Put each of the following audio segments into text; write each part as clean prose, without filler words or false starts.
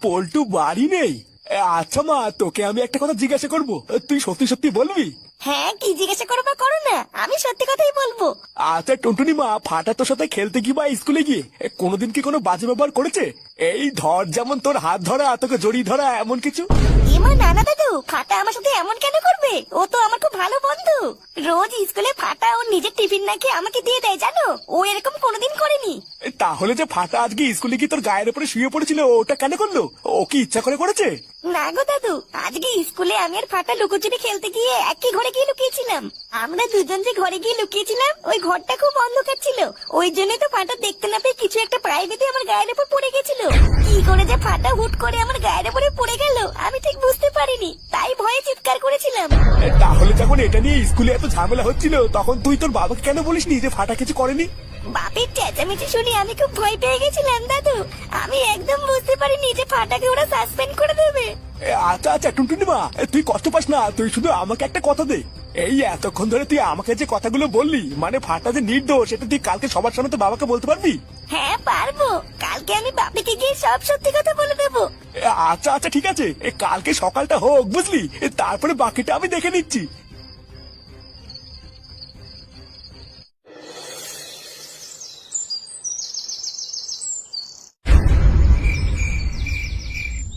পল্টু বাড়ি নেই? আচ্ছা মা, তোকে আমি একটা কথা জিজ্ঞাসা করবো, তুই সত্যি সত্যি বলবি? হ্যাঁ, কি জিজ্ঞাসা করবো করো না, আমি সত্যি কথাই বলবো। আচ্ছা টুনটুনি মা, ফাটা তোর সাথে খেলতে গিয়ে বা স্কুলে গিয়ে কোনোদিন কি কোনো বাজে ব্যবহার করেছে? এই ধর, যেমন তোর হাত ধরা, তোকে জড়িয়ে ধরা, এমন কিছু? এমা না না দাদু, ফাটা আমার সাথে এমন কেন করবে? ও তো আমার খুব ভালো বন্ধু। রোজ স্কুলে ফাটা ওর নিজের টিফিন নাকি আমাকে দিয়ে দেয়, জানো? ও এরকম কোনোদিন করেনি। তাহলে যে ফাটা আজকে স্কুলে গিয়ে তোর গায়ের উপরে শুয়ে পড়েছিল, ওটা কেন করলো? ও কি ইচ্ছা করে করেছে? না গো দাদু, আজকে স্কুলে আমি আর ফাটা লুকোচুরি খেলতে গিয়ে একই ঘরে গিয়ে লুকিয়েছিলাম। আমরা দুজন যে ঘরে গিয়ে লুকিয়েছিলাম, ওই ঘরটা খুব অন্ধকার ছিল। ওই জন্যই তো ফাটা দেখতে না পেয়ে কিছু একটা প্রাইভেটে আমার গায়ের উপর পড়ে গেছিল। কি করে যে ফাটা হুট করে আমার গায়ের উপরে পড়ে গেল আমি ঠিক বুঝতে পারিনি, তাই ভয়ে চিৎকার করেছিলাম। তাহলে যখন এটা নিয়ে স্কুলে এত ঝামেলা হচ্ছিল, তখন তুই তোর বাবাকে কেন বলিসনি যে ফাটা কিছু করেনি? বাপের চেঁচামেচি শুনে আমি খুব ভয় পেয়ে গেছিলাম দাদু। আমি একদম বুঝতে পারিনি যে ফাটাকে ওরা সাসপেন্ড করে দেবে। আচ্ছা আচ্ছা টুনটুনি মা, তুই কষ্ট পাস না, তুই শুধু আমাকে একটা কথা দে। এই এতক্ষণ ধরে তুই আমাকে যে কথাগুলো বললি, মানে ফাটা যে নির্দোষ, সেটা তুই কালকে সবার সামনে তো বাবাকে বলতে পারবি? হ্যাঁ পারবো, কালকে আমি বাপিকে গিয়ে সব সত্যি কথা বলে দেবো। আচ্ছা আচ্ছা ঠিক আছে, কালকে সকালটা হোক বুঝলি, তারপরে বাকিটা আমি দেখে নিচ্ছি।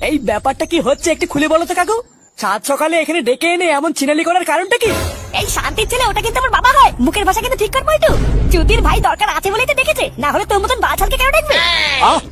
এই ব্যাপারটা কি হচ্ছে একটু খুলে বলো তো কাকু। সাত সকালে এখানে ডেকে এনে এমন চিনালি করার কারণটা কি? এই শান্তির ছেলে, ওটা কিন্তু আমার বাবা হয়, মুখের ভাষা কিন্তু ঠিক করবো একটু। চুদির ভাই দরকার আছে বলেই তো ডেকেছে, না হলে তোর মতন বাছালকে কেন ডাকবে?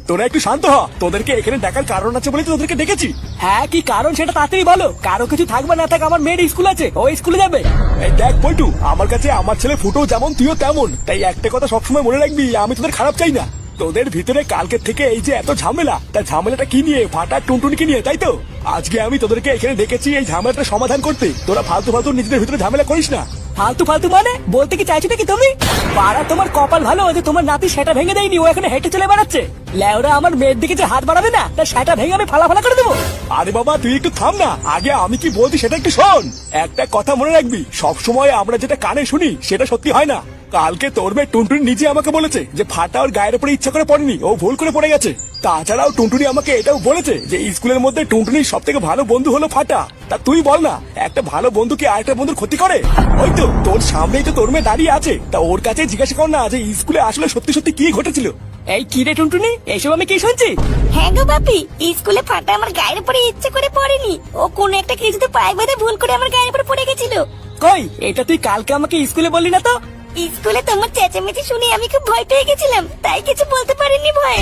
তোরা একটু শান্ত হ, তোদেরকে এখানে দেখার কারণ আছে বলে তো তোদেরকে ডেকেছি। হ্যাঁ, কি কারণ সেটা তাড়াতাড়ি বলো। কারো কিছু থাকবে না থাক, আমার মেয়ের স্কুল আছে, ও স্কুলে যাবে। এই দেখ পল্টু, আমার কাছে আমার ছেলে ফুটো যেমন, তুইও তেমন, তাই একটা কথা সবসময় মনে রাখবি, আমি তোদের খারাপ চাই না। তোদের ভিতরে কালকে থেকে এই যে এত ঝামেলা, তা ঝামেলাটা কি নিয়ে? ফাটা টুনটুনিকে নিয়ে, তাই তো? আজকে আমি তোদেরকে এখানে ডেকেছি এই ঝামেলাটা সমাধান করতে। তোরা ফালতু ফালতু নিজেদের ভিতরে ঝামেলা করিস না। ফালতু ফালতু মানে বলতে কি চাইছো নাকি তুমি? পাড়া তোমার কপাল ভালো যে তোমার নাতি সেটা ভেঙে দেয়নি, ও এখানে হেঁটে চলে বেড়াচ্ছে। লেওরা আমার মেয়ের দিকে যে হাত বাড়াবে না, তার সেটা ভেঙে আমি ফালা ফালা করে দেবো। আরে বাবা, তুই একটু থাম না, আগে আমি কি বলছি সেটা একটু শোন। একটা কথা মনে রাখবি, সবসময় আমরা যেটা কানে শুনি সেটা সত্যি হয় না। কালকে তোর মেয়ে টুনটুনি নিজে আমাকে বলেছে যে ফাটা ওর গায়ের উপরে ইচ্ছা করে পড়েনি, ও ভুল করে পড়ে গেছে। তাছাড়াও টুনটুনি আমাকে এটাও বলেছে যে স্কুলের মধ্যে টুনটুনির সব থেকে ভালো বন্ধু হলো ফাটা। তা তুই বল না, একটা ভালো বন্ধু কি আরেকটা বন্ধুর ক্ষতি করে? ওই তো তোর সামনেই তো তোর মেয়ে দাঁড়িয়ে আছে, তা ওর কাছে জিজ্ঞাসা কর না যে স্কুলে আসলে সত্যি সত্যি কি ঘটেছিল। এই কি রে টুনটুনি, এইসব আমি কি শুনছি? হ্যাঁ গো বাপি, স্কুলে ফাটা আমার গায়ের উপরে ইচ্ছে করে পড়েনি, ও কোন একটা কিছুতে পায়ে বেঁধে ভুল করে আমার গায়ের উপরে পড়ে গেছিল। কই, এটা তুই কালকে আমাকে স্কুলে বললি না তো? স্কুলে তোমার চেঁচামেচি শুনে আমি খুব ভয় পেয়ে গেছিলাম, তাই কিছু বলতে পারিনি ভয়ে।